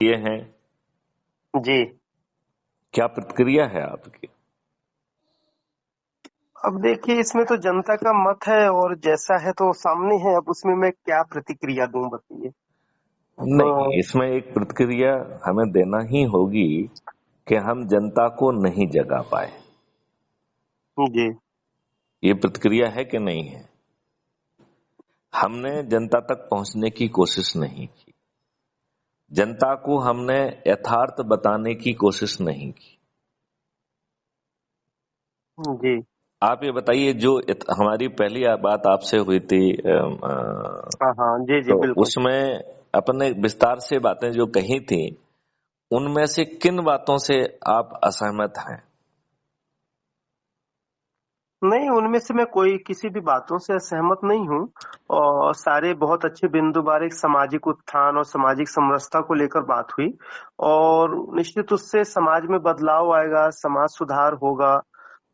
ये हैं, जी। क्या प्रतिक्रिया है आपकी? अब देखिए, इसमें तो जनता का मत है और जैसा है तो सामने है, अब उसमें मैं क्या प्रतिक्रिया दूं बताइए। नहीं, तो इसमें एक प्रतिक्रिया हमें देना ही होगी कि हम जनता को नहीं जगा पाए। जी। ये प्रतिक्रिया है कि नहीं है? हमने जनता तक पहुंचने की कोशिश नहीं की, जनता को हमने यथार्थ बताने की कोशिश नहीं की। जी। आप ये बताइए, जो हमारी पहली बात आपसे हुई थी, हाँ हाँ, जी जी, तो बिल्कुल। उसमें अपने विस्तार से बातें जो कही थी, उनमें से किन बातों से आप असहमत हैं? नहीं, उनमें से मैं कोई किसी भी बातों से असहमत नहीं हूँ। और सारे बहुत अच्छे बिंदुवार एक सामाजिक उत्थान और सामाजिक समरसता को लेकर बात हुई। और निश्चित उससे समाज में बदलाव आएगा, समाज सुधार होगा,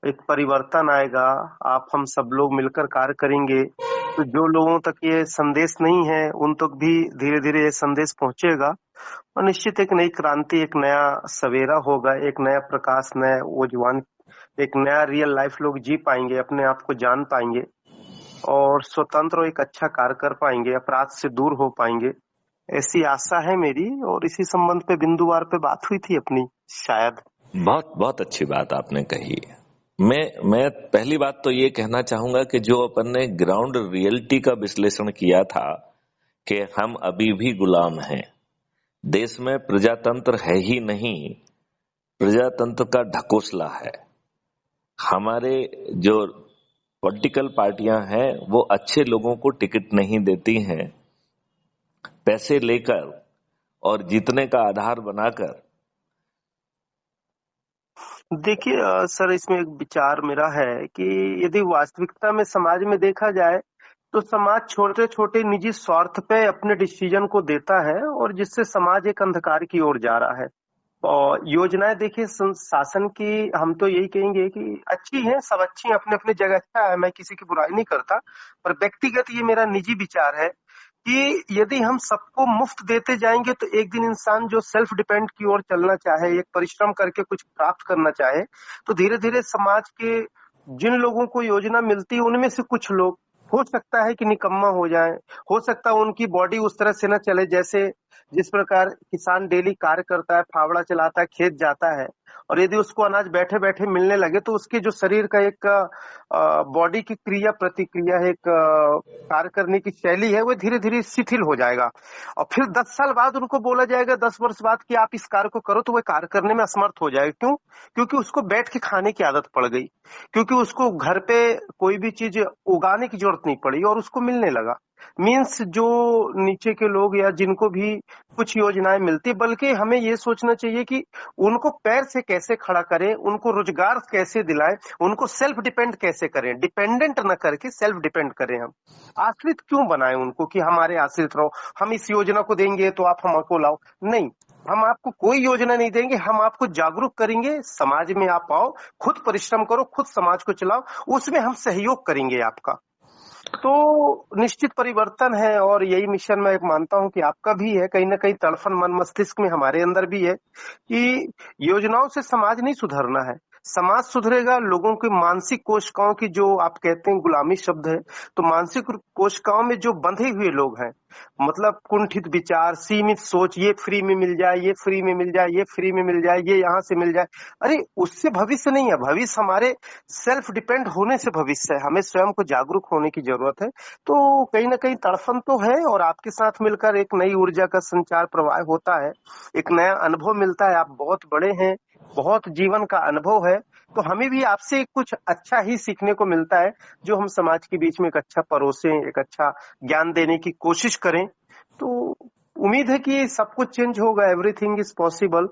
एक परिवर्तन आएगा। आप हम सब लोग मिलकर कार्य करेंगे तो जो लोगों तक ये संदेश नहीं है उन तक भी धीरे धीरे ये संदेश पहुंचेगा। और निश्चित एक नई क्रांति, एक नया सवेरा होगा, एक नया प्रकाश, नया उज्जवल, एक नया रियल लाइफ लोग जी पाएंगे, अपने आप को जान पाएंगे और स्वतंत्र और एक अच्छा कार्य कर पाएंगे, अपराध से दूर हो पाएंगे। ऐसी आशा है मेरी और इसी संबंध पे बिंदुवार पे बात हुई थी अपनी, शायद। बहुत बहुत अच्छी बात आपने कही है। मैं पहली बात तो ये कहना चाहूंगा कि जो अपन ने ग्राउंड रियलिटी का विश्लेषण किया था कि हम अभी भी गुलाम हैं, देश में प्रजातंत्र है ही नहीं, प्रजातंत्र का ढकोसला है। हमारे जो पॉलिटिकल पार्टियां हैं वो अच्छे लोगों को टिकट नहीं देती हैं, पैसे लेकर और जीतने का आधार बनाकर। देखिए सर, इसमें एक विचार मेरा है कि यदि वास्तविकता में समाज में देखा जाए तो समाज छोटे छोटे निजी स्वार्थ पे अपने डिसीजन को देता है और जिससे समाज एक अंधकार की ओर जा रहा है। और योजनाएं देखिए शासन की, हम तो यही कहेंगे कि अच्छी है, सब अच्छी है, अपने अपने जगह अच्छा है, मैं किसी की बुराई नहीं करता। पर व्यक्तिगत ये मेरा निजी विचार है कि यदि हम सबको मुफ्त देते जाएंगे तो एक दिन इंसान जो सेल्फ डिपेंड की ओर चलना चाहे, एक परिश्रम करके कुछ प्राप्त करना चाहे, तो धीरे धीरे समाज के जिन लोगों को योजना मिलती है उनमें से कुछ लोग हो सकता है कि निकम्मा हो जाए, हो सकता है उनकी बॉडी उस तरह से न चले जैसे जिस प्रकार किसान डेली कार्य करता है, फावड़ा चलाता है, खेत जाता है, और यदि उसको अनाज बैठे बैठे मिलने लगे तो उसके जो शरीर का एक बॉडी की क्रिया प्रतिक्रिया है, एक कार्य करने की शैली है, वो धीरे धीरे शिथिल हो जाएगा। और फिर 10 साल बाद उनको बोला जाएगा, 10 वर्ष बाद कि आप इस कार्य को करो, तो वह कार्य करने में असमर्थ हो जाएगा। क्यों? क्योंकि उसको बैठ के खाने की आदत पड़ गई, क्योंकि उसको घर पे कोई भी चीज उगाने की जरूरत नहीं पड़ी और उसको मिलने लगा। मीन्स जो नीचे के लोग या जिनको भी कुछ योजनाएं मिलती, बल्कि हमें ये सोचना चाहिए कि उनको पैर से कैसे खड़ा करें, उनको रोजगार कैसे दिलाएं, उनको सेल्फ डिपेंड कैसे करें, डिपेंडेंट न करके सेल्फ डिपेंड करें। हम आश्रित क्यों बनाएं उनको कि हमारे आश्रित रहो, हम इस योजना को देंगे तो आप हमको लाओ। नहीं, हम आपको कोई योजना नहीं देंगे, हम आपको जागरूक करेंगे, समाज में आप आओ, खुद परिश्रम करो, खुद समाज को चलाओ, उसमें हम सहयोग करेंगे आपका। तो निश्चित परिवर्तन है और यही मिशन मैं मानता हूं कि आपका भी है, कहीं ना कहीं तड़फन मन मस्तिष्क में हमारे अंदर भी है कि योजनाओं से समाज नहीं सुधरना है। समाज सुधरेगा लोगों की मानसिक कोशिकाओं की, जो आप कहते हैं गुलामी शब्द है, तो मानसिक कोशिकाओं में जो बंधे हुए लोग हैं, मतलब कुंठित विचार, सीमित सोच, ये फ्री में मिल जाए, ये फ्री में मिल जाए, ये फ्री में मिल जाए, ये यहाँ से मिल जाए, अरे उससे भविष्य नहीं है। भविष्य हमारे सेल्फ डिपेंड होने से भविष्य है, हमें स्वयं को जागरूक होने की जरूरत है। तो कहीं ना कहीं तड़फन तो है और आपके साथ मिलकर एक नई ऊर्जा का संचार प्रवाह होता है, एक नया अनुभव मिलता है। आप बहुत बड़े हैं, बहुत जीवन का अनुभव है, तो हमें भी आपसे कुछ अच्छा ही सीखने को मिलता है, जो हम समाज के बीच में एक अच्छा परोसें, एक अच्छा ज्ञान देने की कोशिश करें। तो उम्मीद है कि सब कुछ चेंज होगा, एवरीथिंग इज पॉसिबल।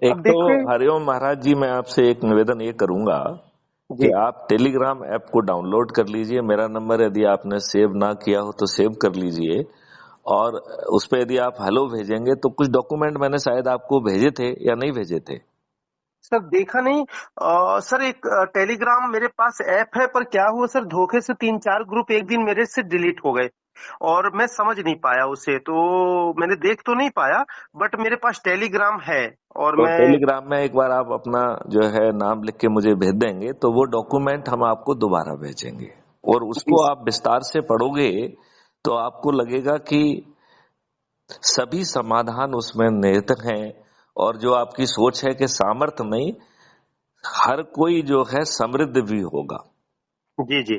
एक अब तो देखिए। हरिओम महाराज जी, मैं आपसे एक निवेदन ये करूंगा कि जी आप टेलीग्राम ऐप को डाउनलोड कर लीजिए। मेरा नंबर यदि आपने सेव ना किया हो तो सेव कर लीजिए, और उस पर यदि आप हेलो भेजेंगे तो कुछ डॉक्यूमेंट मैंने शायद आपको भेजे थे या नहीं भेजे थे? सर, देखा नहीं। सर, एक टेलीग्राम मेरे पास ऐप है, पर क्या हुआ सर, धोखे से 3-4 ग्रुप एक दिन मेरे से डिलीट हो गए। और मैं समझ नहीं पाया उसे, तो मैंने देख तो नहीं पाया, बट मेरे पास टेलीग्राम है और तो मैं। टेलीग्राम में एक बार आप अपना जो है नाम लिख के मुझे भेज देंगे तो वो डॉक्यूमेंट हम आपको दोबारा भेजेंगे, और जी उसको आप विस्तार से पढ़ोगे तो आपको लगेगा कि सभी समाधान उसमें निहित हैं। और जो आपकी सोच है कि सामर्थ्य नहीं, हर कोई जो है समृद्ध भी होगा, जी जी।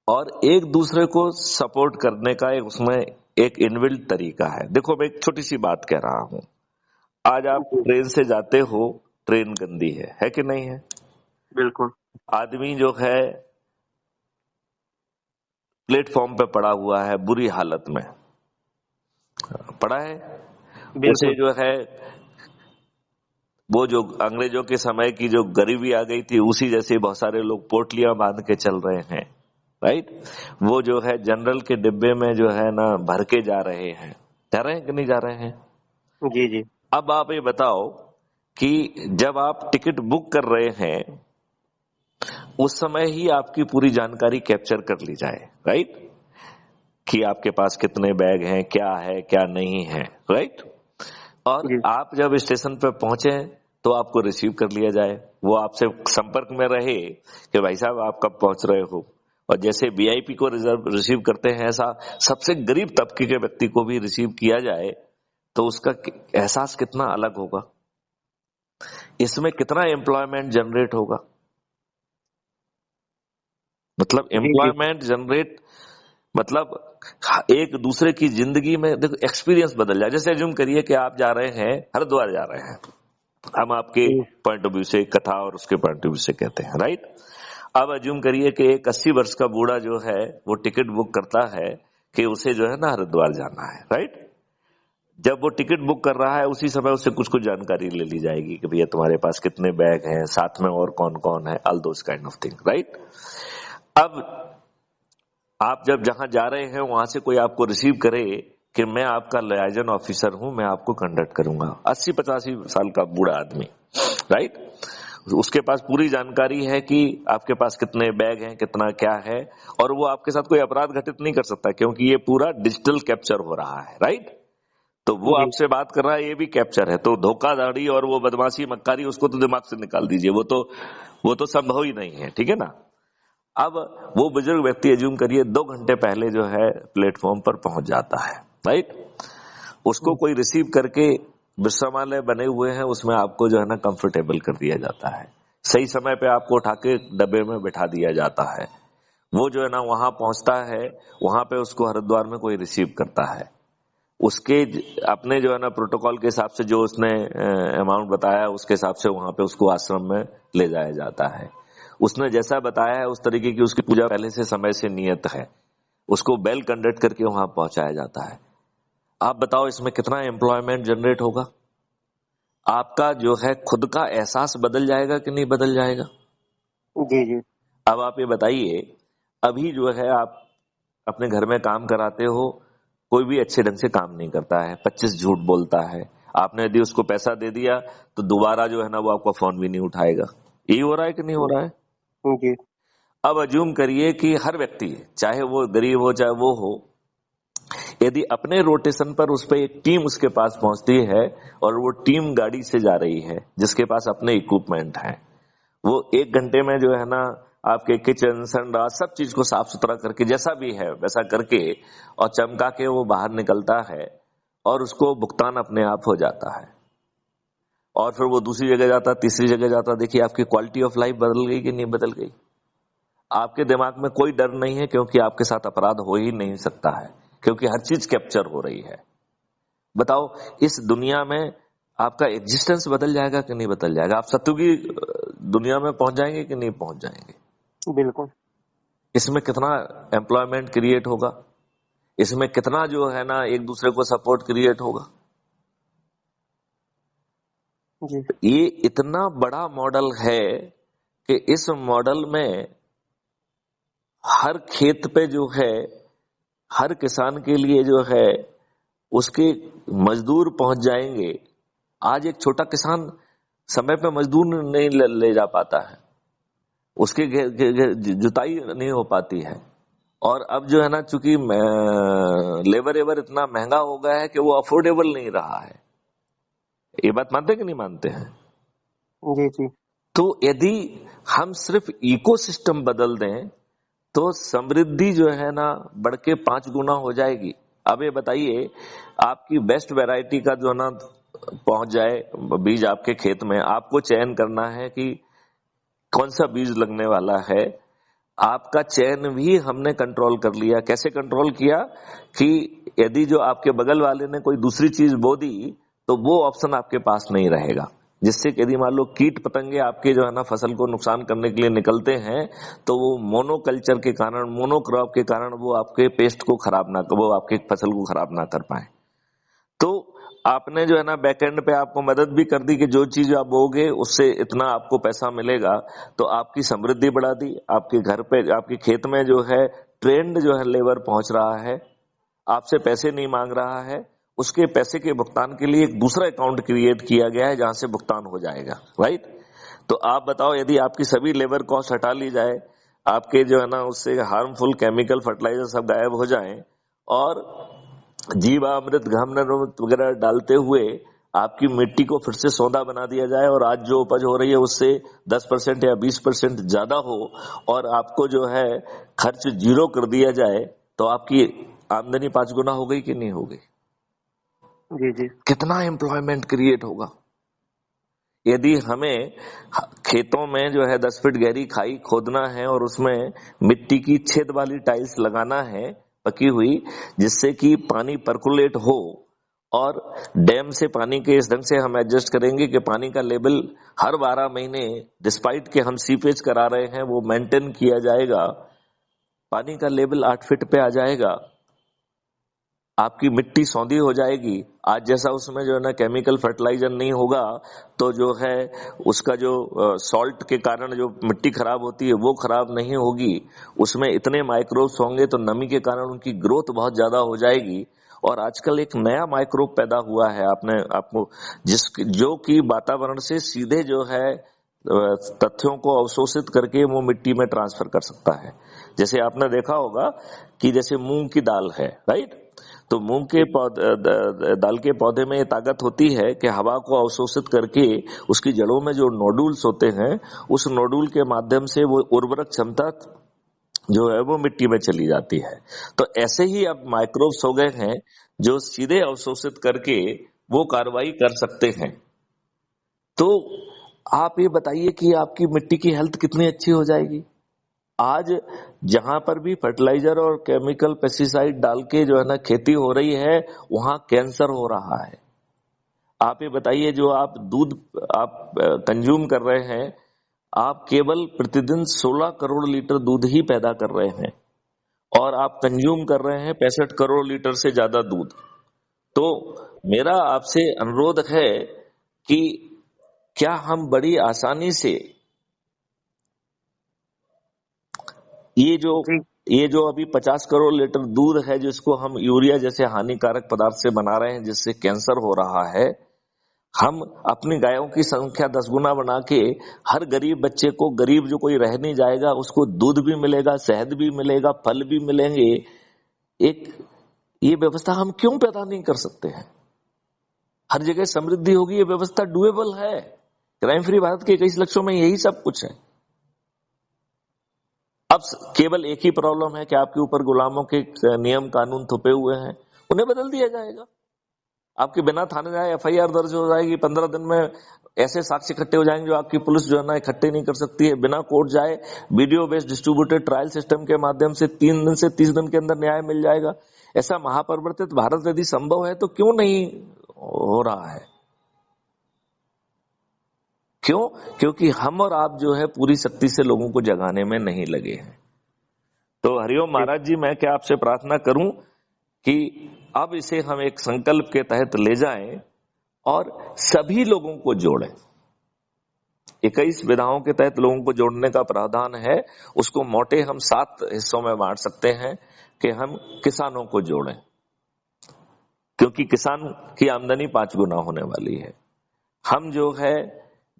और एक दूसरे को सपोर्ट करने का एक उसमें एक इनबिल्ट तरीका है। देखो मैं एक छोटी सी बात कह रहा हूं। आज आप जी ट्रेन से जाते हो, ट्रेन गंदी है कि नहीं है? बिल्कुल। आदमी जो है प्लेटफॉर्म पे पड़ा हुआ है बुरी हालत में पड़ा है, उसे बिल्कुल। जो है वो जो अंग्रेजों के समय की जो गरीबी आ गई थी उसी जैसे बहुत सारे लोग पोटलियां बांध के चल रहे हैं, राइट। वो जो है जनरल के डिब्बे में जो है ना भर के जा रहे हैं कि नहीं जा रहे हैं? जी जी। अब आप ये बताओ कि जब आप टिकट बुक कर रहे हैं उस समय ही आपकी पूरी जानकारी कैप्चर कर ली जाए, राइट, कि आपके पास कितने बैग हैं, क्या है क्या नहीं है, राइट। और जी आप जब स्टेशन पर पहुंचे तो आपको रिसीव कर लिया जाए, वो आपसे संपर्क में रहे कि भाई साहब आप कब पहुंच रहे हो। और जैसे वीआईपी को रिसीव करते हैं ऐसा सबसे गरीब तबके के व्यक्ति को भी रिसीव किया जाए तो उसका एहसास कितना अलग होगा, इसमें कितना एम्प्लॉयमेंट जनरेट होगा। मतलब जी जी। एम्प्लॉयमेंट जनरेट मतलब एक दूसरे की जिंदगी में देखो एक्सपीरियंस बदल जाए। जैसे अज्यूम करिए कि आप जा रहे हैं, हरिद्वार जा रहे हैं, हम आपके जी पॉइंट ऑफ व्यू से कथा और उसके पॉइंट ऑफ व्यू से कहते हैं, राइट। अब अज्यूम करिए कि एक 80 वर्ष का बूढ़ा जो है वो टिकट बुक करता है कि उसे जो है ना हरिद्वार जाना है, राइट। जब वो टिकट बुक कर रहा है उसी समय उससे कुछ कुछ जानकारी ले ली जाएगी कि भैया तुम्हारे पास कितने बैग हैं, साथ में और कौन कौन है, all those kind of thing, right. अब आप जब जहां जा रहे हैं वहां से कोई आपको रिसीव करे कि मैं आपका लाइजन ऑफिसर हूं, मैं आपको कंडक्ट करूंगा, 80-85 साल का बूढ़ा आदमी, राइट। उसके पास पूरी जानकारी है कि आपके पास कितने बैग हैं, कितना क्या है, और वो आपके साथ कोई अपराध घटित नहीं कर सकता क्योंकि ये पूरा डिजिटल कैप्चर हो रहा है, राइट। तो वो जी। आपसे बात कर रहा है, ये भी कैप्चर है। तो धोखाधड़ी और वो बदमाशी मक्कारी उसको तो दिमाग से निकाल दीजिए, वो तो संभव ही नहीं है, ठीक है ना। अब वो बुजुर्ग व्यक्ति एज्यूम करिए 2 घंटे पहले जो है प्लेटफॉर्म पर पहुंच जाता है, राइट। उसको कोई रिसीव करके विश्रामालय बने हुए हैं उसमें आपको जो है ना कंफर्टेबल कर दिया जाता है, सही समय पे आपको उठा के डब्बे में बिठा दिया जाता है। वो जो है ना वहां पहुंचता है, वहां पे उसको हरिद्वार में कोई रिसीव करता है, उसके अपने जो है ना प्रोटोकॉल के हिसाब से जो उसने अमाउंट बताया उसके हिसाब से वहां पे उसको आश्रम में ले जाया जाता है। उसने जैसा बताया है उस तरीके की उसकी पूजा पहले से समय से नियत है, उसको वेल कंडक्ट करके वहां पहुंचाया जाता है। आप बताओ इसमें कितना एम्प्लॉयमेंट जनरेट होगा। आपका जो है खुद का एहसास बदल जाएगा कि नहीं बदल जाएगा। जी जी। अब आप ये बताइए, अभी जो है आप अपने घर में काम कराते हो, कोई भी अच्छे ढंग से काम नहीं करता है, 25 झूठ बोलता है। आपने यदि उसको पैसा दे दिया तो दोबारा जो है ना वो आपका फोन भी नहीं उठाएगा। यही हो रहा है कि नहीं हो रहा है? जी अब अज्यूम करिए कि हर व्यक्ति, चाहे वो गरीब हो चाहे वो हो, यदि अपने रोटेशन पर उस पर एक टीम उसके पास पहुंचती है और वो टीम गाड़ी से जा रही है जिसके पास अपने इक्विपमेंट हैं, वो 1 घंटे में जो है ना आपके किचन संडा सब चीज को साफ सुथरा करके जैसा भी है वैसा करके और चमका के वो बाहर निकलता है और उसको भुगतान अपने आप हो जाता है, और फिर वो दूसरी जगह जाता, तीसरी जगह जाता। देखिए आपकी क्वालिटी ऑफ लाइफ बदल गई कि नहीं बदल गई। आपके दिमाग में कोई डर नहीं है क्योंकि आपके साथ अपराध हो ही नहीं सकता है, क्योंकि हर चीज कैप्चर हो रही है। बताओ इस दुनिया में आपका एग्जिस्टेंस बदल जाएगा कि नहीं बदल जाएगा। आप सत्य की दुनिया में पहुंच जाएंगे कि नहीं पहुंच जाएंगे। बिल्कुल। इसमें कितना एम्प्लॉयमेंट क्रिएट होगा, इसमें कितना जो है ना एक दूसरे को सपोर्ट क्रिएट होगा। जी ये इतना बड़ा मॉडल है कि इस मॉडल में हर खेत पे जो है, हर किसान के लिए जो है उसके मजदूर पहुंच जाएंगे। आज एक छोटा किसान समय पे मजदूर नहीं ले जा पाता है, उसकी जुताई नहीं हो पाती है, और अब जो है ना, चूंकि लेबर एवर इतना महंगा हो गया है कि वो अफोर्डेबल नहीं रहा है। ये बात मानते कि नहीं मानते हैं? जी जी तो यदि हम सिर्फ इकोसिस्टम बदल दें तो समृद्धि जो है ना बढ़ के 5 गुना हो जाएगी। अब ये बताइए, आपकी बेस्ट वैरायटी का जो है ना पहुंच जाए बीज आपके खेत में, आपको चयन करना है कि कौन सा बीज लगने वाला है। आपका चयन भी हमने कंट्रोल कर लिया। कैसे कंट्रोल किया कि यदि जो आपके बगल वाले ने कोई दूसरी चीज बो दी तो वो ऑप्शन आपके पास नहीं रहेगा, जिससे यदि मान लो कीट पतंगे आपके जो है ना फसल को नुकसान करने के लिए निकलते हैं तो वो मोनोकल्चर के कारण, मोनोक्रॉप के कारण वो आपके पेस्ट को खराब ना, वो आपके फसल को खराब ना कर पाए। तो आपने जो है ना बैकएंड पे आपको मदद भी कर दी कि जो चीज आप बोगे उससे इतना आपको पैसा मिलेगा, तो आपकी समृद्धि बढ़ा दी। आपके घर पे, आपके खेत में जो है ट्रेंड जो है लेबर पहुंच रहा है, आपसे पैसे नहीं मांग रहा है, उसके पैसे के भुगतान के लिए एक दूसरा अकाउंट क्रिएट किया गया है जहां से भुगतान हो जाएगा, राइट। तो आप बताओ, यदि आपकी सभी लेबर कॉस्ट हटा ली जाए, आपके जो है ना उससे हार्मफुल केमिकल फर्टिलाइजर सब गायब हो जाएं और जीवामृत घामनामृत वगैरह डालते हुए आपकी मिट्टी को फिर से सौदा बना दिया जाए और आज जो उपज हो रही है उससे 10% या 20% ज्यादा हो और आपको जो है खर्च जीरो कर दिया जाए, तो आपकी आमदनी 5 गुना हो गई कि नहीं हो गई? जी जी कितना एम्प्लॉयमेंट क्रिएट होगा। यदि हमें खेतों में जो है 10 फीट गहरी खाई खोदना है और उसमें मिट्टी की छेद वाली टाइल्स लगाना है पकी हुई, जिससे कि पानी परकुलेट हो, और डैम से पानी के इस ढंग से हम एडजस्ट करेंगे कि पानी का लेवल हर 12 महीने, डिस्पाइट के हम सीपेज करा रहे हैं, वो मेंटेन किया जाएगा, पानी का लेवल 8 फीट पे आ जाएगा, आपकी मिट्टी सौंधी हो जाएगी। आज जैसा उसमें जो है ना केमिकल फर्टिलाइजर नहीं होगा, तो जो है उसका जो सॉल्ट के कारण जो मिट्टी खराब होती है वो खराब नहीं होगी। उसमें इतने माइक्रोब्स होंगे तो नमी के कारण उनकी ग्रोथ बहुत ज्यादा हो जाएगी। और आजकल एक नया माइक्रोब पैदा हुआ है, आपको जो कि वातावरण से सीधे जो है तथ्यों को अवशोषित करके वो मिट्टी में ट्रांसफर कर सकता है। जैसे आपने देखा होगा कि जैसे मूंग की दाल है, राइट। तो मूंग के दाल के पौधे में ये ताकत होती है कि हवा को अवशोषित करके उसकी जड़ों में जो नोडुल्स होते हैं, उस नोडुल के माध्यम से वो उर्वरक क्षमता जो है वो मिट्टी में चली जाती है। तो ऐसे ही अब माइक्रोब्स हो गए हैं जो सीधे अवशोषित करके वो कार्रवाई कर सकते हैं। तो आप ये बताइए कि आपकी मिट्टी की हेल्थ कितनी अच्छी हो जाएगी। आज जहां पर भी फर्टिलाइजर और केमिकल पेस्टिसाइड डाल के जो है ना खेती हो रही है, वहां कैंसर हो रहा है। आप ये बताइए, जो आप दूध आप कंज्यूम कर रहे हैं, आप केवल प्रतिदिन 16 करोड़ लीटर दूध ही पैदा कर रहे हैं और आप कंज्यूम कर रहे हैं 65 करोड़ लीटर से ज्यादा दूध। तो मेरा आपसे अनुरोध है कि क्या हम बड़ी आसानी से जी ये जो अभी 50 करोड़ लीटर दूध है जिसको हम यूरिया जैसे हानिकारक पदार्थ से बना रहे हैं, जिससे कैंसर हो रहा है, हम अपनी गायों की संख्या 10 गुना बना के हर गरीब बच्चे को, गरीब जो कोई रह नहीं जाएगा, उसको दूध भी मिलेगा, शहद भी मिलेगा, फल भी मिलेंगे। एक ये व्यवस्था हम क्यों पैदा नहीं कर सकते हैं? हर जगह समृद्धि होगी, ये व्यवस्था डुएबल है। क्राइम फ्री भारत के 21 लक्ष्यों में यही सब कुछ है। अब केवल एक ही प्रॉब्लम है कि आपके ऊपर गुलामों के नियम कानून थोपे हुए हैं, उन्हें बदल दिया जाएगा। आपके बिना थाने जाए एफआईआर दर्ज हो जाएगी। 15 दिन में ऐसे साक्ष्य इकट्ठे हो जाएंगे जो आपकी पुलिस जो है ना इकट्ठे नहीं कर सकती है। बिना कोर्ट जाए video based distributed trial system के माध्यम से 3 दिन से 30 दिन के अंदर न्याय मिल जाएगा। ऐसा महापरिवर्तित भारत यदि संभव है तो क्यों नहीं हो रहा है? क्यों? क्योंकि हम और आप जो है पूरी शक्ति से लोगों को जगाने में नहीं लगे हैं। तो हरिओम महाराज जी, मैं क्या आपसे प्रार्थना करूं कि अब इसे हम एक संकल्प के तहत ले जाएं और सभी लोगों को जोड़ें। 21 विधाओं के तहत लोगों को जोड़ने का प्रावधान है। उसको मोटे हम 7 हिस्सों में बांट सकते हैं कि हम किसानों को जोड़ें, क्योंकि किसान की आमदनी 5 गुना होने वाली है। हम जो है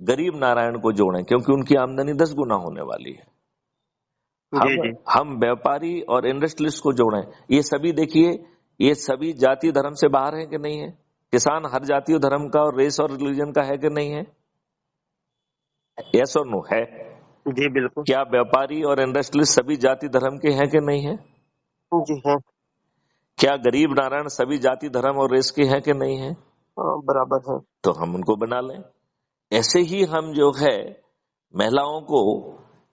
गरीब नारायण को जोड़ें, क्योंकि उनकी आमदनी 10 गुना होने वाली है। जी जी हम व्यापारी और इंडस्ट्रियलिस्ट को जोड़ें। ये सभी देखिए, ये सभी जाति धर्म से बाहर है कि नहीं है? किसान हर जाति और धर्म का और रेस और रिलीजन का है कि नहीं है? यस और नो है? जी बिल्कुल। क्या व्यापारी और इंडस्ट्रियलिस्ट सभी जाति धर्म के हैं कि नहीं है? जी है। क्या गरीब नारायण सभी जाति धर्म और रेस के हैं कि नहीं है? बराबर है। तो हम उनको बना लें। ऐसे ही हम जो है महिलाओं को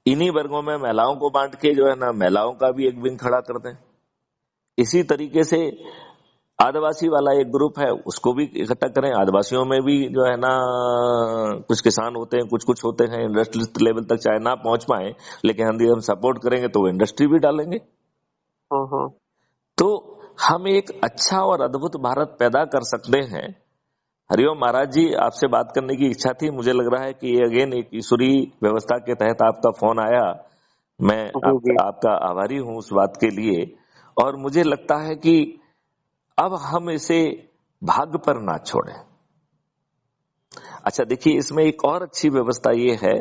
इन्हीं वर्गों में महिलाओं को बांट के जो है ना महिलाओं का भी एक विंग खड़ा कर दें। इसी तरीके से आदिवासी वाला एक ग्रुप है उसको भी इकट्ठा करें। आदिवासियों में भी जो है ना कुछ किसान होते हैं, कुछ कुछ होते हैं इंडस्ट्री लेवल तक चाहे ना पहुंच पाए, लेकिन हम सपोर्ट करेंगे तो वो इंडस्ट्री भी डालेंगे। हम्म। तो हम एक अच्छा और अद्भुत भारत पैदा कर सकते हैं। हरिओम महाराज जी, आपसे बात करने की इच्छा थी। मुझे लग रहा है कि ये अगेन एक ईश्वरी व्यवस्था के तहत आपका फोन आया। मैं जी जी आपका आभारी हूं उस बात के लिए। और मुझे लगता है कि अब हम इसे भाग्य पर ना छोड़ें। अच्छा देखिए, इसमें एक और अच्छी व्यवस्था ये है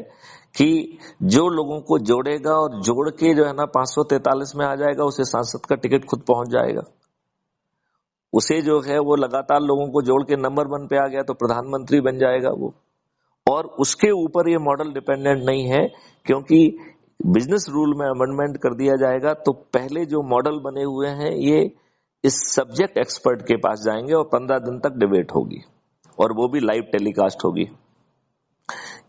कि जो लोगों को जोड़ेगा और जोड़ के जो है ना 543 में आ जाएगा, उसे सांसद का टिकट खुद पहुंच जाएगा। उसे जो है वो लगातार लोगों को जोड़ के नंबर 1 पे आ गया तो प्रधानमंत्री बन जाएगा वो। और उसके ऊपर ये मॉडल डिपेंडेंट नहीं है, क्योंकि बिजनेस रूल में अमेंडमेंट कर दिया जाएगा। तो पहले जो मॉडल बने हुए हैं ये इस सब्जेक्ट एक्सपर्ट के पास जाएंगे और 15 दिन तक डिबेट होगी और वो भी लाइव टेलीकास्ट होगी।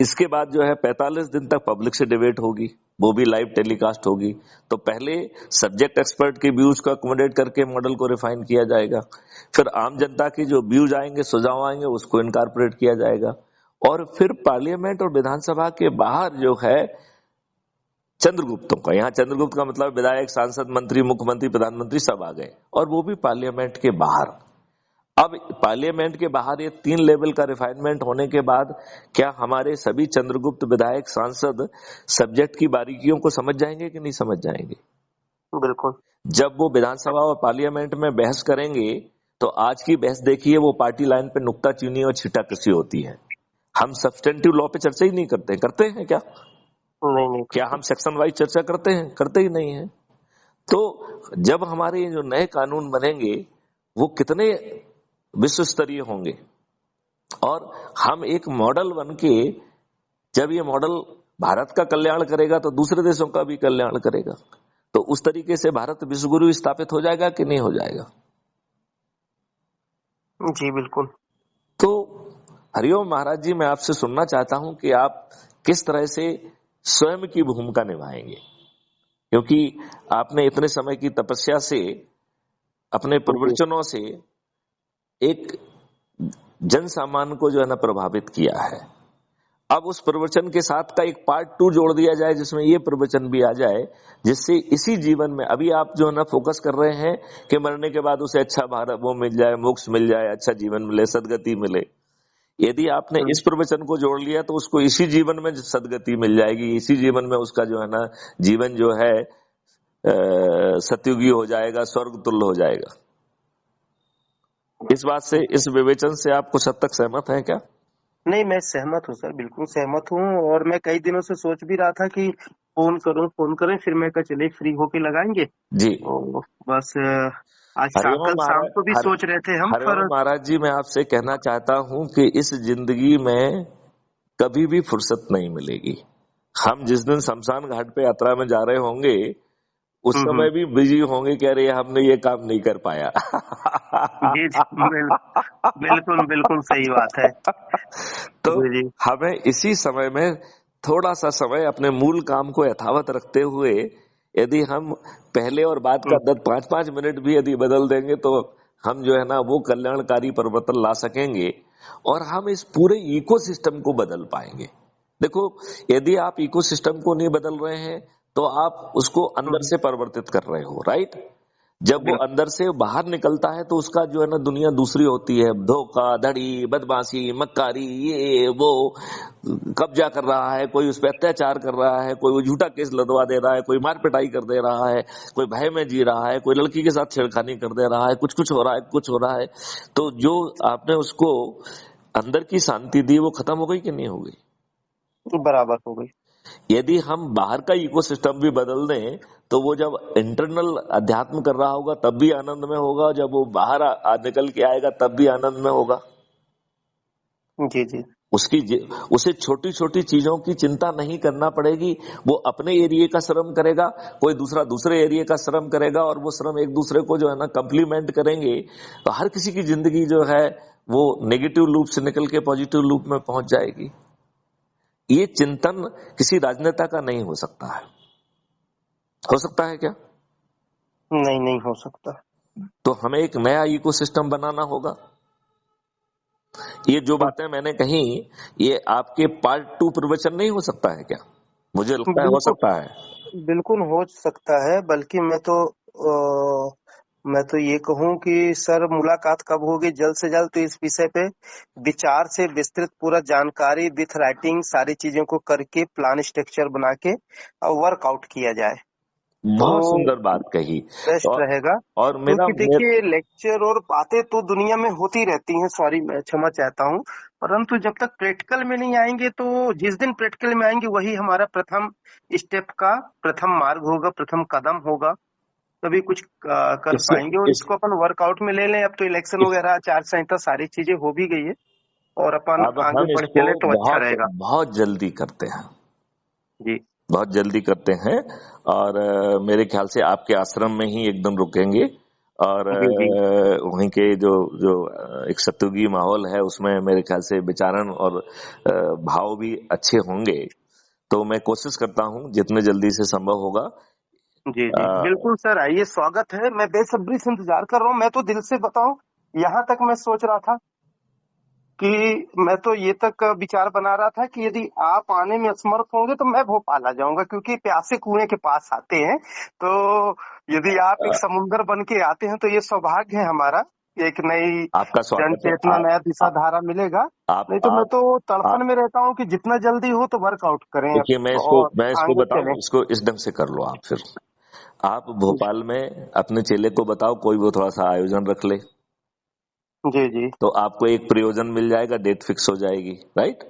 इसके बाद जो है 45 दिन तक पब्लिक से डिबेट होगी, वो भी लाइव टेलीकास्ट होगी। तो पहले सब्जेक्ट एक्सपर्ट के व्यूज को अकोमोडेट करके मॉडल को रिफाइन किया जाएगा, फिर आम जनता के जो व्यूज आएंगे, सुझाव आएंगे, उसको इनकारपोरेट किया जाएगा। और फिर पार्लियामेंट और विधानसभा के बाहर जो है चंद्रगुप्तों का, यहाँ चंद्रगुप्त का मतलब विधायक, सांसद, मंत्री, मुख्यमंत्री, प्रधानमंत्री सब आ गए, और वो भी पार्लियामेंट के बाहर। अब पार्लियामेंट के बाहर ये 3 लेवल का रिफाइनमेंट होने के बाद क्या हमारे सभी चंद्रगुप्त विधायक, सांसद सब्जेक्ट की बारीकियों को समझ जाएंगे कि नहीं समझ जाएंगे? बिल्कुल। जब वो विधानसभा और पार्लियामेंट में बहस करेंगे तो आज की बहस देखिए, वो पार्टी लाइन पे नुक्ताचीनी और छींटाकशी होती है। हम सब्सटेंटिव लॉ पे चर्चा ही नहीं करते। करते हैं क्या? नहीं नहीं क्या हम सेक्शन वाइज चर्चा करते हैं? करते ही नहीं है। तो जब हमारे जो नए कानून बनेंगे वो कितने विश्व स्तरीय होंगे, और हम एक मॉडल बन के, जब ये मॉडल भारत का कल्याण करेगा तो दूसरे देशों का भी कल्याण करेगा। तो उस तरीके से भारत विश्वगुरु स्थापित हो जाएगा कि नहीं हो जाएगा? जी बिल्कुल। तो हरिओम महाराज जी, मैं आपसे सुनना चाहता हूं कि आप किस तरह से स्वयं की भूमिका निभाएंगे, क्योंकि आपने इतने समय की तपस्या से, अपने जी प्रवचनों से एक जन सामान्य को जो है ना प्रभावित किया है। अब उस प्रवचन के साथ का एक पार्ट 2 जोड़ दिया जाए जिसमें ये प्रवचन भी आ जाए, जिससे इसी जीवन में अभी आप जो है ना फोकस कर रहे हैं कि मरने के बाद उसे अच्छा भारत वो मिल जाए, मोक्ष मिल जाए, अच्छा जीवन मिले, सदगति मिले। यदि आपने इस प्रवचन को जोड़ लिया तो उसको इसी जीवन में सदगति मिल जाएगी, इसी जीवन में उसका जो है ना जीवन जो है सतयुगी हो जाएगा, स्वर्ग तुल्य हो जाएगा। इस बात से, इस विवेचन से आप कुछ हद तक सहमत हैं क्या? नहीं, मैं सहमत हूँ सर, बिल्कुल सहमत हूँ। और मैं कई दिनों से सोच भी रहा था कि फोन करें, फिर मैं कहा चलिए फ्री होके लगाएंगे। जी। तो बस आज हरिओम कल शाम महाराज, को भी सोच रहे थे हम, हरिओम पर महाराज जी, मैं आपसे कहना चाहता हूं कि इस जिंदगी में कभी भी फुर्सत नहीं मिलेगी। हम जिस दिन शमशान घाट पे यात्रा में जा रहे होंगे उस समय भी बिजी होंगे कि अरे हमने ये काम नहीं कर पाया। जी जी बिल्कुल बिल्कुल सही बात है। तो जी जी हमें इसी समय में थोड़ा सा समय अपने मूल काम को यथावत रखते हुए, यदि हम पहले और बाद का 5-5 मिनट भी यदि बदल देंगे तो हम जो है ना वो कल्याणकारी परिवर्तन ला सकेंगे, और हम इस पूरे इकोसिस्टम को बदल पाएंगे। देखो, यदि आप इकोसिस्टम को नहीं बदल रहे हैं तो आप उसको अंदर से परिवर्तित कर रहे हो, राइट? जब वो बिल्कुल अंदर से बाहर निकलता है तो उसका जो है ना दुनिया दूसरी होती है। धोखा धड़ी, बदमाशी, मक्कारी, ये वो, कब्जा कर रहा है, कोई उस पर अत्याचार कर रहा है, कोई वो झूठा केस लदवा दे रहा है, कोई मार पिटाई कर दे रहा है, कोई भय में जी रहा है, कोई लड़की के साथ छेड़खानी कर दे रहा है, कुछ कुछ हो रहा है, कुछ हो रहा है। तो जो आपने उसको अंदर की शांति दी वो खत्म हो गई कि नहीं हो गई? बराबर हो गई। यदि हम बाहर का इकोसिस्टम भी बदल दें तो वो जब इंटरनल अध्यात्म कर रहा होगा तब भी आनंद में होगा, जब वो बाहर निकल के आएगा तब भी आनंद में होगा। जी जी उसे छोटी छोटी चीजों की चिंता नहीं करना पड़ेगी। वो अपने एरिया का श्रम करेगा, कोई दूसरा दूसरे एरिया का श्रम करेगा, और वो श्रम एक दूसरे को जो है ना कंप्लीमेंट करेंगे, तो हर किसी की जिंदगी जो है वो नेगेटिव लूप से निकल के पॉजिटिव लूप में पहुंच जाएगी। ये चिंतन किसी राजनेता का नहीं हो सकता है। हो सकता है क्या? नहीं, नहीं हो सकता। तो हमें एक नया इकोसिस्टम बनाना होगा। ये जो बातें मैंने कही, ये आपके पार्ट 2 प्रवचन नहीं हो सकता है क्या? मुझे लगता है हो बिल्कुल, सकता है। बिल्कुल हो सकता है। बल्कि मैं तो ये कहूँ कि सर, मुलाकात कब होगी जल्द से जल्द, तो इस विषय पे विचार से विस्तृत पूरा जानकारी विथ राइटिंग सारी चीजों को करके प्लान स्ट्रक्चर बना के वर्कआउट किया जाए तो बहुत सुंदर बात कही। बेस्ट और, रहेगा। और क्योंकि देखिए, लेक्चर और बातें तो दुनिया में होती रहती हैं, सॉरी मैं क्षमा चाहता हूँ, परंतु जब तक प्रैक्टिकल में नहीं आएंगे, तो जिस दिन प्रैक्टिकल में आएंगे वही हमारा प्रथम स्टेप का प्रथम मार्ग होगा, प्रथम कदम होगा, तभी कुछ कर इसको पाएंगे। और इस, इसको अपन वर्कआउट में ले लें। अब तो इलेक्शन इस, वगैरह आचार संहिता सारी चीजें हो भी गई है, और अपन अब आगे हम बढ़ इसको चले तो अच्छा बहुत रहेगा। बहुत जल्दी करते हैं, जी बहुत जल्दी करते हैं। और मेरे ख्याल से आपके आश्रम में ही एकदम रुकेंगे, और जी जी वहीं के जो जो एक सत्युगी माहौल है उसमें मेरे ख्याल से विचारण और भाव भी अच्छे होंगे। तो मैं कोशिश करता हूँ जितने जल्दी से संभव होगा। जी जी बिल्कुल सर, आइए, स्वागत है। मैं बेसब्री से इंतजार कर रहा हूँ। मैं तो दिल से बताऊं, यहाँ तक मैं सोच रहा था कि मैं तो ये तक विचार बना रहा था कि यदि आप आने में असमर्थ होंगे तो मैं भोपाल आ जाऊंगा, क्योंकि प्यासे कुएं के पास आते हैं। तो यदि आप एक समुंदर बन के आते हैं तो ये सौभाग्य है हमारा, एक नई आपका जन स्वागत है। चेतना, नया दिशा धारा मिलेगा। नहीं तो मैं तो तड़फन में रहता हूँ कि जितना जल्दी हो तो वर्कआउट करें देखिए, और मैं इसको आगे चलें। बताऊं, इसको इस ढंग से कर लो आप। फिर आप भोपाल में अपने चेले को बताओ कोई वो थोड़ा सा आयोजन रख ले, जी जी तो आपको एक प्रयोजन मिल जाएगा, डेट फिक्स हो जाएगी, राइट?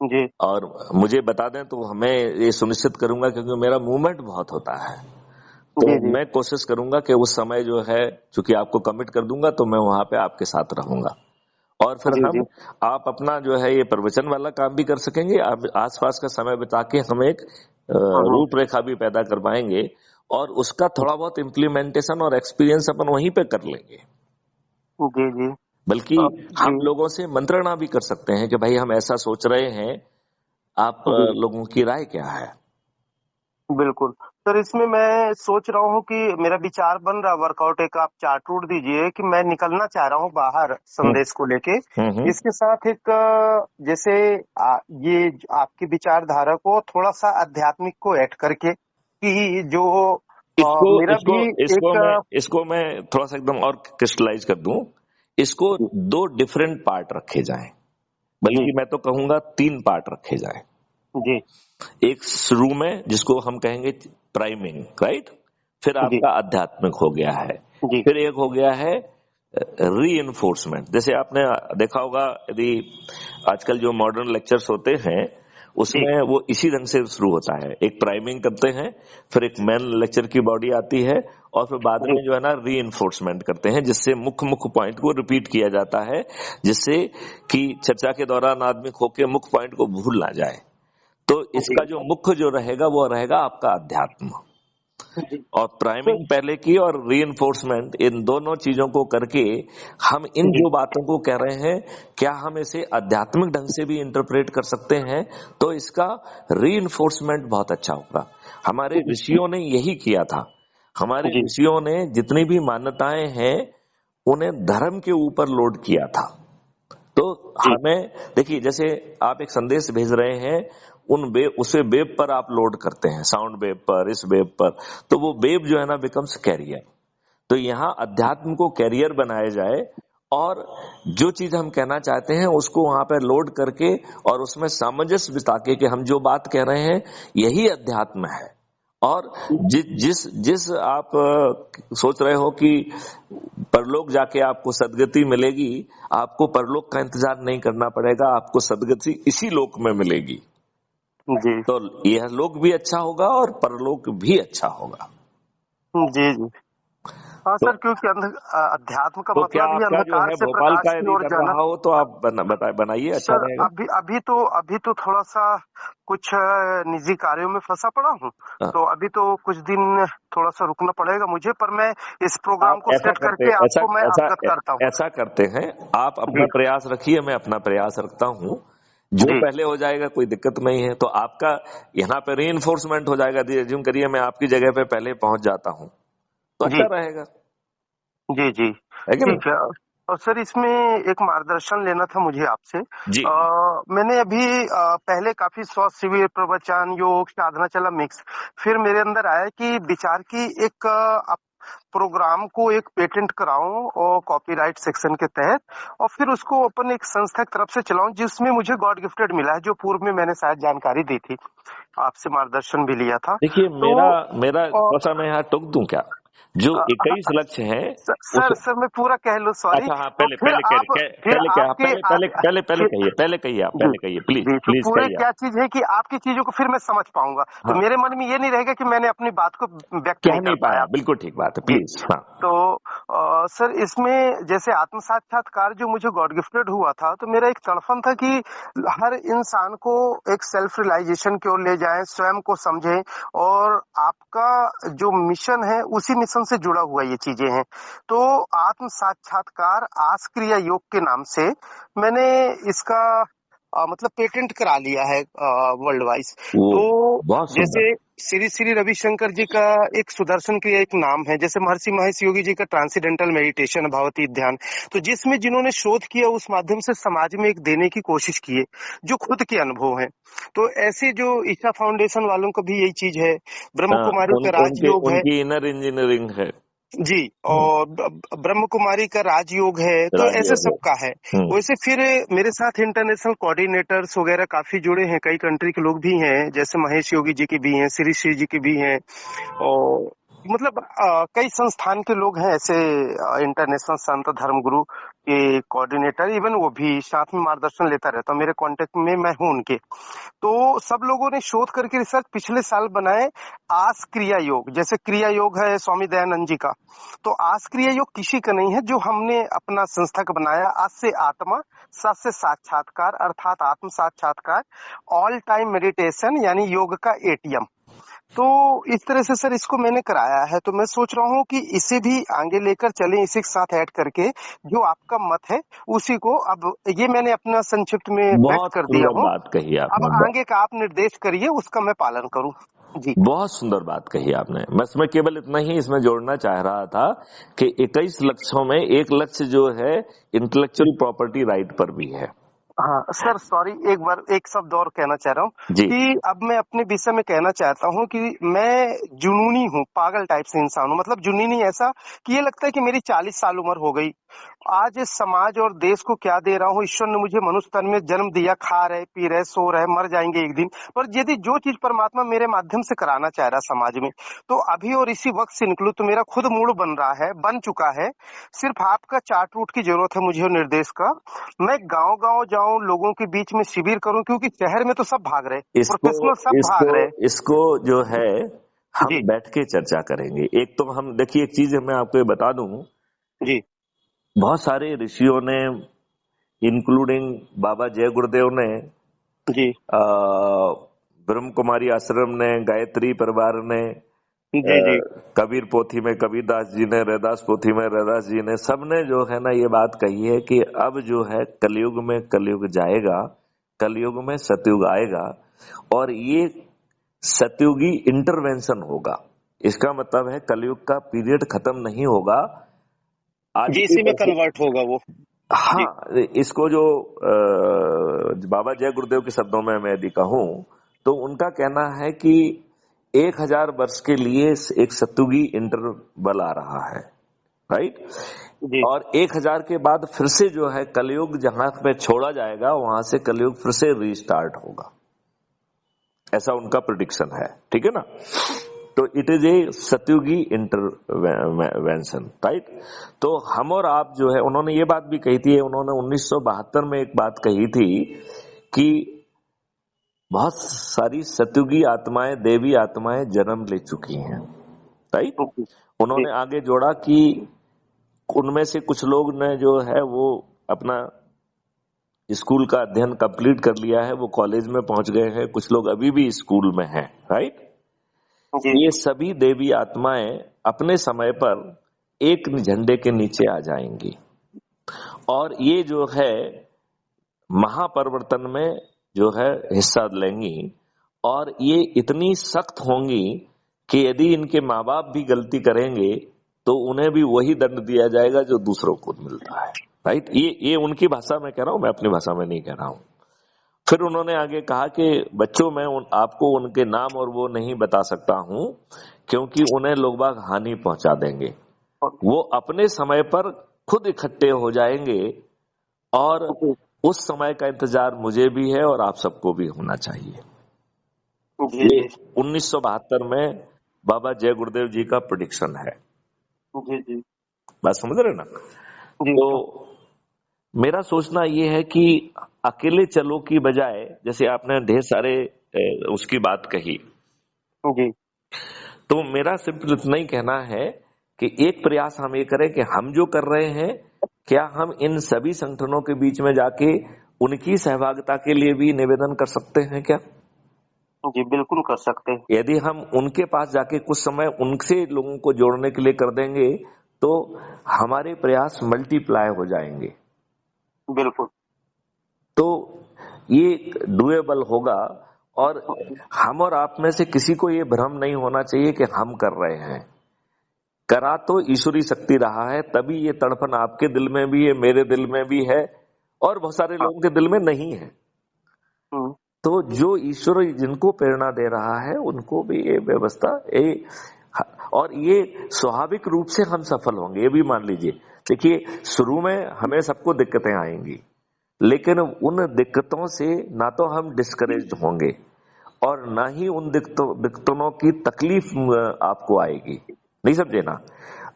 जी और मुझे बता दें तो मैं ये सुनिश्चित करूंगा, क्योंकि मेरा मूवमेंट बहुत होता है, तो जी जी मैं कोशिश करूंगा कि उस समय जो है, चूंकि आपको कमिट कर दूंगा, तो मैं वहां पे आपके साथ रहूंगा। और फिर जी जी आप अपना जो है ये प्रवचन वाला काम भी कर सकेंगे। आप आसपास का समय बिता के हम एक हाँ, रूपरेखा भी पैदा कर पाएंगे, और उसका थोड़ा बहुत इम्प्लीमेंटेशन और एक्सपीरियंस अपन वहीं पे कर लेंगे। जी जी बल्कि जी हम लोगों से मंत्रणा भी कर सकते हैं कि भाई हम ऐसा सोच रहे हैं, आप जी लोगों की राय क्या है? बिल्कुल सर। इसमें मैं सोच रहा हूँ कि मेरा विचार बन रहा, वर्कआउट एक आप चार्ट रूट दीजिए कि मैं निकलना चाह रहा हूँ बाहर हम्म संदेश को लेके। हम्म। इसके साथ एक जैसे ये आपकी विचारधारा को थोड़ा सा आध्यात्मिक को ऐड करके, कि जो इसको मेरा इसको भी इसको एक इसको मैं थोड़ा सा एकदम और क्रिस्टलाइज कर दूं। इसको जी 2 डिफरेंट पार्ट रखे जाएं, जी बल्कि मैं तो कहूंगा 3 पार्ट रखे जाएं। जी एक शुरू में जिसको हम कहेंगे प्राइमिंग, राइट? फिर जी आपका आध्यात्मिक हो गया है। जी फिर एक हो गया है री, जैसे आपने देखा होगा, यदि आजकल जो मॉडर्न लेक्चर्स होते हैं जी उसमें वो इसी ढंग से शुरू होता है। एक प्राइमिंग करते हैं, फिर एक मेन लेक्चर की बॉडी आती है, और फिर बाद जी में जो है ना री करते हैं, जिससे मुख्य मुख्य पॉइंट को रिपीट किया जाता है, जिससे कि चर्चा के दौरान आदमी खो के मुख्य पॉइंट को भूल ना जाए। तो जी इसका जो मुख्य जो रहेगा वो रहेगा आपका अध्यात्म। जी और प्राइमिंग पहले की और रीइंफोर्समेंट, इन दोनों चीजों को करके हम इन जी जो बातों को कह रहे हैं, क्या हम इसे आध्यात्मिक ढंग से भी इंटरप्रेट कर सकते हैं, तो इसका रीइंफोर्समेंट बहुत अच्छा होगा। हमारे ऋषियों ने यही किया था। हमारे जी ऋषियों ने जितनी भी मान्यताएं हैं उन्हें धर्म के ऊपर लोड किया था। तो जी हमें देखिए, जैसे आप एक संदेश भेज रहे हैं, उसे वेब पर आप लोड करते हैं, साउंड वेब पर, इस वेब पर, तो वो वेब जो है ना बिकम्स कैरियर। तो यहाँ अध्यात्म को कैरियर बनाया जाए, और जो चीज हम कहना चाहते हैं उसको वहां पर लोड करके और उसमें सामंजस्य बिता के कि हम जो बात कह रहे हैं यही अध्यात्म है। और जिस जिस आप सोच रहे हो कि परलोक जाके आपको सदगति मिलेगी, आपको परलोक का इंतजार नहीं करना पड़ेगा, आपको सदगति इसी लोक में मिलेगी। जी तो यह लोक भी अच्छा होगा और परलोक भी अच्छा होगा। जी जी। हाँ तो सर, क्योंकि अध्यात्म का तो क्या मतलब ही आपका जो अंधकार है से भोपाल प्रकाश का की यदि ओर बन जाना। रहा हो तो आप बनाइए, अच्छा सर रहेगा। अभी तो थोड़ा सा कुछ निजी कार्यों में फंसा पड़ा हूँ, हाँ। तो अभी तो कुछ दिन थोड़ा सा रुकना पड़ेगा मुझे, पर मैं इस प्रोग्राम आप को ऐसा सेट करते करके ऐसा आपको मैं ऐसा अवगत करता हूँ। ऐसा करते हैं, आप अपना जी प्रयास रखिए, मैं अपना प्रयास रखता हूँ। जो जी पहले हो जाएगा कोई दिक्कत नहीं है, तो आपका यहाँ पे रीइंफोर्समेंट हो जाएगा। रिज्यूम करिए मैं आपकी जगह पे पहले पहुंच जाता हूँ, तो जी अच्छा रहेगा, जी जी। है कि नहीं? ठीक है। और सर इसमें एक मार्गदर्शन लेना था मुझे आपसे। जी। मैंने अभी पहले काफी स्वास्थ्य शिविर, प्रवचन, योग, साधना चला मिक्स। फिर मेरे अंदर आया कि विचार की एक प्रोग्राम को एक पेटेंट कराऊं और कॉपीराइट सेक्शन के तहत, और फिर उसको अपन एक संस्था की तरफ से चलाऊं जिसमें मुझे गॉड गिफ्टेड मिला है, जो पूर्व में मैंने शायद जानकारी दी थी, आपसे मार्गदर्शन भी लिया था। देखिए, तो मेरा मेरा अ, थोड़ा सा मैं यहाँ टोक दूं क्या? जो अ, 21 लक्ष्य है उस, सर मैं पूरा कह लूं, सॉरी। अच्छा हाँ, तो पहले फिर पहले कह आप फिर पहले क्या, आपके पहले पहले पहले फिर कहिए, पहले कहिए, आप जी पहले कहिए, प्लीज जी। तो प्लीज पूरे कहिए आप। क्या चीज है कि आपकी चीजों को फिर मैं समझ पाऊंगा, तो हाँ, मेरे मन में ये नहीं रहेगा कि मैंने अपनी बात को व्यक्त कह नहीं कर नहीं पाया। पाया, बिल्कुल ठीक बात है, जी। प्लीज। हाँ। तो सर इसमें जैसे आत्म साक्षात्कार जो मुझे गॉड गिफ्टेड हुआ था, तो मेरा एक तड़फन था कि हर इंसान को एक सेल्फ रियलाइजेशन की ओर ले जाएं, स्वयं को समझें, और आपका जो मिशन है उसी मिशन से जुड़ा हुआ ये चीजें हैं। तो आत्म साक्षात्कार आस क्रिया योग के नाम से मैंने इसका मतलब पेटेंट करा लिया है वर्ल्ड वाइज। वो तो बहुत जैसे सुंदर। श्री श्री रविशंकर जी का एक सुदर्शन क्रिया एक नाम है, जैसे महर्षि महेश योगी जी का ट्रांसीडेंटल मेडिटेशन, भावतीत ध्यान, तो जिसमें जिन्होंने शोध किया उस माध्यम से समाज में एक देने की कोशिश की है, जो खुद के अनुभव है। तो ऐसे जो ईशा फाउंडेशन वालों का भी यही चीज है, ब्रह्म हाँ, कुमारी का राजयोग है। उनकी इनर इंजीनियरिंग है। जी। हम्म, और ब्रह्म कुमारी का राजयोग है, तो ऐसे राजयोग है। सबका है। हम्म। वैसे फिर मेरे साथ इंटरनेशनल कोऑर्डिनेटर्स वगैरह काफी जुड़े हैं, कई कंट्री के लोग भी हैं, जैसे महेश योगी जी की भी हैं, श्री श्री जी की भी हैं, और मतलब कई संस्थान के लोग हैं ऐसे, इंटरनेशनल संत धर्मगुरु के कोऑर्डिनेटर, इवन वो भी साथ में मार्गदर्शन लेता रहता है, मेरे कांटेक्ट में मैं हूं उनके। तो सब लोगों ने शोध करके रिसर्च पिछले साल बनाए आस क्रिया योग। जैसे क्रिया योग है स्वामी दयानंद जी का, तो आस क्रिया योग किसी का नहीं है, जो हमने अपना संस्था का बनाया। आज से आत्मा, सत से साक्षात्कार अर्थात आत्म साक्षात्कार, ऑल टाइम मेडिटेशन यानी योग का एटीएम। तो इस तरह से सर इसको मैंने कराया है, तो मैं सोच रहा हूँ कि इसे भी आगे लेकर चलें, इसी के साथ ऐड करके जो आपका मत है उसी को। अब ये मैंने अपना संक्षिप्त में व्यक्त बहुत कर दिया सुंदर हूँ, बात कही अब आपने। आगे का आप निर्देश करिए, उसका मैं पालन करूँ। जी बहुत सुंदर बात कही आपने। बस मैं केवल इतना ही इसमें जोड़ना चाह रहा था कि 21 लक्ष्यों में एक लक्ष्य जो है इंटेलेक्चुअल प्रॉपर्टी राइट पर भी है। हाँ सर, सॉरी, एक बार एक शब्द और कहना चाह रहा हूँ जी। कि अब मैं अपने विषय में कहना चाहता हूँ कि मैं जुनूनी हूँ, पागल टाइप से इंसान हूँ। मतलब जुनूनी ऐसा कि ये लगता है कि मेरी 40 साल उम्र हो गई, आज इस समाज और देश को क्या दे रहा हूँ। ईश्वर ने मुझे मनुष्य तन में जन्म दिया, खा रहे पी रहे सो रहे, मर जाएंगे एक दिन, पर यदि जो चीज परमात्मा मेरे माध्यम से कराना चाह रहा समाज में, तो अभी और इसी वक्त से निकलूं तो मेरा खुद मूड बन रहा है, बन चुका है। सिर्फ आपका चार्ट रूट की जरूरत है मुझे, निर्देश का। मैं गांव गांव जाऊं, लोगों के बीच में शिविर करूं, क्योंकि शहर में तो सब भाग रहे, इसको प्रोफेशनल सब इसको भाग रहे। इसको जो है हम जी बैठ के चर्चा करेंगे। एक तो हम देखिए, एक चीज मैं आपको ये बता दूं, जी बहुत सारे ऋषियों ने, इंक्लूडिंग बाबा जय गुरुदेव ने, जी ब्रह्म कुमारी आश्रम ने, गायत्री परिवार ने, जी जी कबीर पोथी में कबीरदास जी ने, रैदास पोथी में रैदास जी ने, सबने जो है ना ये बात कही है कि अब जो है कलयुग में कलयुग जाएगा, कलयुग में सतयुग आएगा, और ये सतयुगी इंटरवेंशन होगा। इसका मतलब है कलयुग का पीरियड खत्म नहीं होगा। आज जी, की इसी में कन्वर्ट होगा वो। जी हाँ, इसको जो बाबा जय गुरुदेव के शब्दों में मैं यदि कहूं, तो उनका कहना है कि 1000 वर्ष के लिए एक सतयुगी इंटरवल आ रहा है, राइट? जी और 1000 के बाद फिर से जो है कलयुग जहां पे छोड़ा जाएगा, वहां से कलयुग फिर से रीस्टार्ट होगा, ऐसा उनका प्रिडिक्शन है। ठीक है ना? तो इट इज ए सतयुगी इंटरवेंशन, राइट? तो हम और आप जो है, उन्होंने ये बात भी कही थी, उन्होंने 1972 में एक बात कही थी कि बहुत सारी सतयुगी आत्माएं, देवी आत्माएं जन्म ले चुकी हैं, राइट। जी उन्होंने आगे जोड़ा कि उनमें से कुछ लोग ने जो है वो अपना स्कूल का अध्ययन कंप्लीट कर लिया है, वो कॉलेज में पहुंच गए हैं, कुछ लोग अभी भी स्कूल में हैं, राइट। जी ये जी सभी देवी आत्माएं अपने समय पर एक झंडे के नीचे आ जाएंगी और ये जो है महापरिवर्तन में जो है हिस्सा लेंगी। और ये इतनी सख्त होंगी कि यदि इनके माँ बाप भी गलती करेंगे तो उन्हें भी वही दंड दिया जाएगा जो दूसरों को मिलता है, राइट। ये उनकी भाषा में कह रहा हूं, मैं अपनी भाषा में नहीं कह रहा हूं। फिर उन्होंने आगे कहा कि बच्चों मैं आपको उनके नाम और वो नहीं बता सकता हूं क्योंकि उन्हें लोग बाग हानि पहुंचा देंगे। वो अपने समय पर खुद इकट्ठे हो जाएंगे और जी उस समय का इंतजार मुझे भी है और आप सबको भी होना चाहिए। जी ये जी 1972 में बाबा जय गुरुदेव जी का प्रेडिक्शन है। जी जी बात समझ रहे ना। जी तो मेरा सोचना ये है कि अकेले चलो की बजाय, जैसे आपने ढेर सारे उसकी बात कही, जी तो मेरा सिर्फ इतना ही कहना है कि एक प्रयास हम ये करें कि हम जो कर रहे हैं क्या हम इन सभी संगठनों के बीच में जाके उनकी सहभागिता के लिए भी निवेदन कर सकते हैं क्या? जी बिल्कुल कर सकते हैं। यदि हम उनके पास जाके कुछ समय उनसे लोगों को जोड़ने के लिए कर देंगे तो हमारे प्रयास मल्टीप्लाई हो जाएंगे। बिल्कुल तो ये डुएबल होगा और हम और आप में से किसी को ये भ्रम नहीं होना चाहिए कि हम कर रहे हैं। करा तो ईश्वरी शक्ति रहा है, तभी ये तड़पन आपके दिल में भी है, मेरे दिल में भी है और बहुत सारे हाँ लोगों के दिल में नहीं है। हम्म, तो जो ईश्वर जिनको प्रेरणा दे रहा है उनको भी ये व्यवस्था और ये स्वाभाविक रूप से हम सफल होंगे, ये भी मान लीजिए। देखिए शुरू में हमें सबको दिक्कतें आएंगी, लेकिन उन दिक्कतों से ना तो हम डिस्करेज होंगे और ना ही उन दिक्कतों की तकलीफ आपको आएगी। नहीं समझे ना।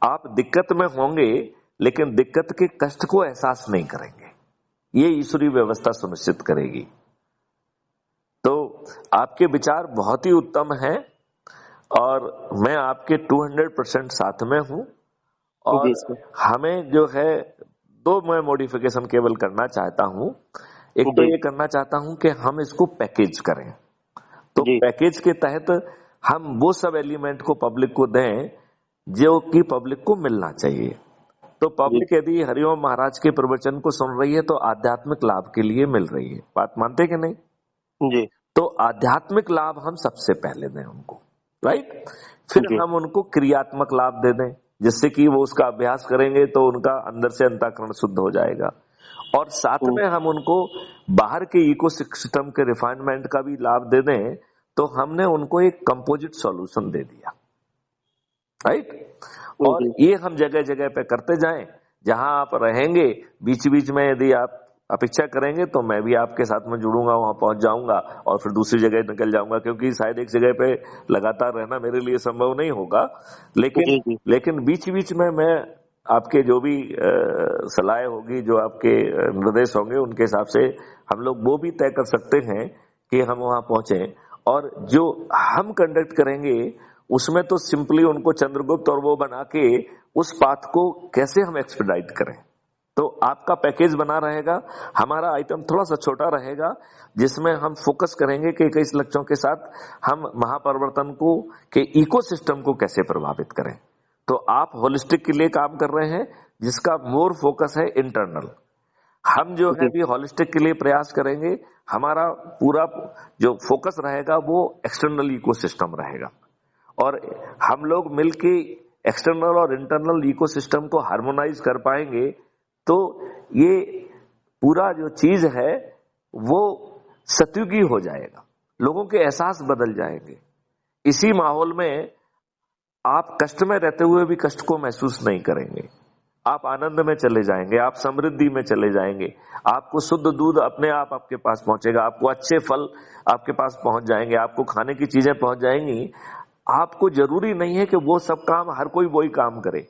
आप दिक्कत में होंगे लेकिन दिक्कत के कष्ट को एहसास नहीं करेंगे, ये ईश्वरी व्यवस्था सुनिश्चित करेगी। तो आपके विचार बहुत ही उत्तम हैं और मैं आपके 200% साथ में हूं। जी और सर हमें जो है दो मैं मॉडिफिकेशन केवल करना चाहता हूं। एक तो जी ये करना चाहता हूं कि हम इसको पैकेज करें। तो जी पैकेज के तहत हम वो सब एलिमेंट को पब्लिक को दें जो कि पब्लिक को मिलना चाहिए। तो जी पब्लिक यदि हरिओम महाराज के प्रवचन को सुन रही है तो आध्यात्मिक लाभ के लिए मिल रही है, बात मानते कि नहीं? जी तो आध्यात्मिक लाभ हम सबसे पहले दें उनको, राइट। फिर जी हम उनको क्रियात्मक लाभ दे दें जिससे कि वो उसका अभ्यास करेंगे तो उनका अंदर से अंतःकरण शुद्ध हो जाएगा। और साथ में हम उनको बाहर के इकोसिस्टम के रिफाइनमेंट का भी लाभ दे दें तो हमने उनको एक कंपोजिट सॉल्यूशन दे दिया, राइट। और जी ये हम जगह जगह पे करते जाएं। जहां आप रहेंगे बीच बीच में यदि आप अपेक्षा करेंगे तो मैं भी आपके साथ में जुड़ूंगा, वहां पहुंच जाऊंगा और फिर दूसरी जगह निकल जाऊंगा, क्योंकि शायद एक जगह पे लगातार रहना मेरे लिए संभव नहीं होगा। लेकिन जी जी लेकिन बीच बीच में मैं आपके जो भी सलाह होगी, जो आपके निर्देश होंगे, उनके हिसाब से हम लोग वो भी तय कर सकते हैं कि हम वहां पहुंचे। और जो हम कंडक्ट करेंगे उसमें तो सिंपली उनको चंद्रगुप्त और वो बना के उस पाथ को कैसे हम एक्सपेडाइट करें। तो आपका पैकेज बना रहेगा, हमारा आइटम थोड़ा सा छोटा रहेगा जिसमें हम फोकस करेंगे कि इस लक्ष्यों के साथ हम महापरिवर्तन को के इकोसिस्टम को कैसे प्रभावित करें। तो आप होलिस्टिक के लिए काम कर रहे हैं जिसका मोर फोकस है इंटरनल। हम जो है जी भी होलिस्टिक के लिए प्रयास करेंगे, हमारा पूरा जो फोकस रहेगा वो एक्सटर्नल इकोसिस्टम रहेगा। और हम लोग मिलके एक्सटर्नल और इंटरनल इकोसिस्टम को हार्मोनाइज कर पाएंगे तो ये पूरा जो चीज है वो सतयुगी हो जाएगा, लोगों के एहसास बदल जाएंगे। इसी माहौल में आप कष्ट में रहते हुए भी कष्ट को महसूस नहीं करेंगे, आप आनंद में चले जाएंगे, आप समृद्धि में चले जाएंगे, आपको शुद्ध दूध अपने आप आपके पास पहुंचेगा, आपको अच्छे फल आपके पास पहुंच जाएंगे, आपको खाने की चीजें पहुंच जाएंगी। आपको जरूरी नहीं है कि वो सब काम हर कोई वही काम करे,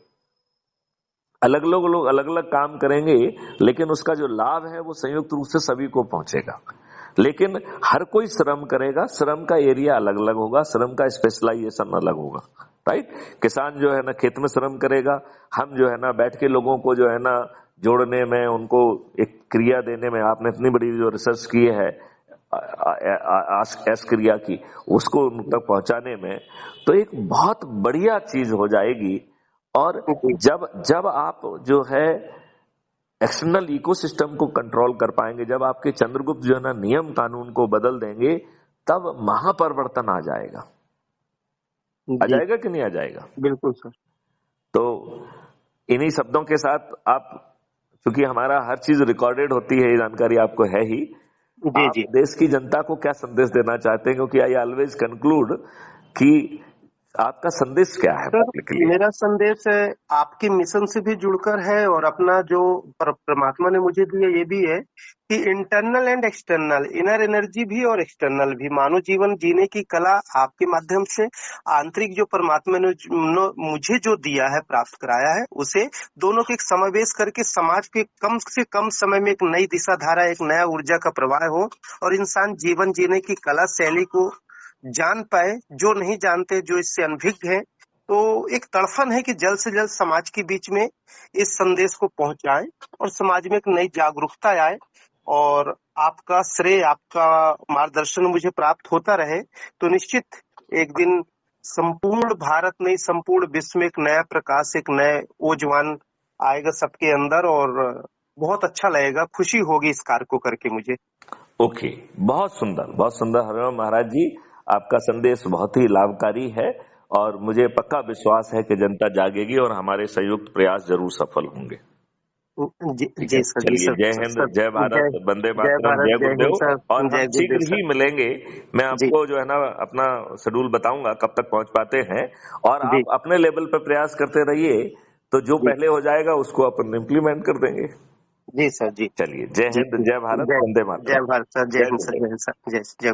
अलग लोग अलग अलग काम करेंगे, लेकिन उसका जो लाभ है वो संयुक्त रूप से सभी को पहुंचेगा। लेकिन हर कोई श्रम करेगा, श्रम का एरिया अलग अलग होगा, श्रम का स्पेशलाइजेशन अलग होगा, राइट। किसान जो है ना खेत में श्रम करेगा, हम जो है ना बैठ के लोगों को जो है ना जोड़ने में, उनको एक क्रिया देने में, आपने इतनी बड़ी जो रिसर्च की है एस क्रिया की, उसको उन तक पहुंचाने में, तो एक बहुत बढ़िया चीज हो जाएगी। और जब आप जो है एक्सटर्नल इकोसिस्टम को कंट्रोल कर पाएंगे, जब आपके चंद्रगुप्त जो है ना नियम कानून को बदल देंगे, तब महापरिवर्तन आ जाएगा। आ जाएगा कि नहीं आ जाएगा? बिल्कुल सर। तो इन्हीं शब्दों के साथ आप, क्योंकि हमारा हर चीज रिकॉर्डेड होती है, ये जानकारी आपको है ही, आप देश की जनता को क्या संदेश देना चाहते हैं? क्योंकि आई ऑलवेज कंक्लूड कि आपका संदेश क्या है पब्लिक के लिए? मेरा संदेश है आपके मिशन से भी जुड़कर है, और अपना जो परमात्मा ने मुझे दिया ये भी है कि internal and external, inner energy भी और एक्सटर्नल भी, मानव जीवन जीने की कला आपके माध्यम से, आंतरिक जो परमात्मा ने मुझे जो दिया है, प्राप्त कराया है, उसे दोनों के समावेश करके समाज के कम से कम समय में एक नई दिशा धारा, एक नया ऊर्जा का प्रवाह हो, और इंसान जीवन जीने की कला शैली को जान पाए, जो नहीं जानते, जो इससे अनभिज्ञ है। तो एक तड़फन है कि जल्द से जल्द समाज के बीच में इस संदेश को पहुंचाएं और समाज में एक नई जागरूकता आए, और आपका श्रेय, आपका मार्गदर्शन मुझे प्राप्त होता रहे, तो निश्चित एक दिन संपूर्ण भारत नहीं, संपूर्ण विश्व में एक नया प्रकाश, एक नए ओजवान आएगा सबके अंदर, और बहुत अच्छा लगेगा, खुशी होगी इस कार्य को करके मुझे। ओके, बहुत सुंदर, बहुत सुंदर हरिओम महाराज जी, आपका संदेश बहुत ही लाभकारी है, और मुझे पक्का विश्वास है कि जनता जागेगी और हमारे संयुक्त प्रयास जरूर सफल होंगे। जी सर। चलिए, जय हिंद, जय भारत, वंदे मातरम, जय गुरुदेव। और हम शीघ्र ही मिलेंगे। मैं आपको जो है ना अपना शेड्यूल बताऊंगा कब तक पहुंच पाते हैं, और आप अपने लेवल पर प्रयास करते रहिए, तो जो पहले हो जाएगा उसको अपन इम्प्लीमेंट कर देंगे। जी सर जी। चलिए, जय हिंद, जय भारत, वंदे मातरम। जय भारत सर, जय हिंद सर, जय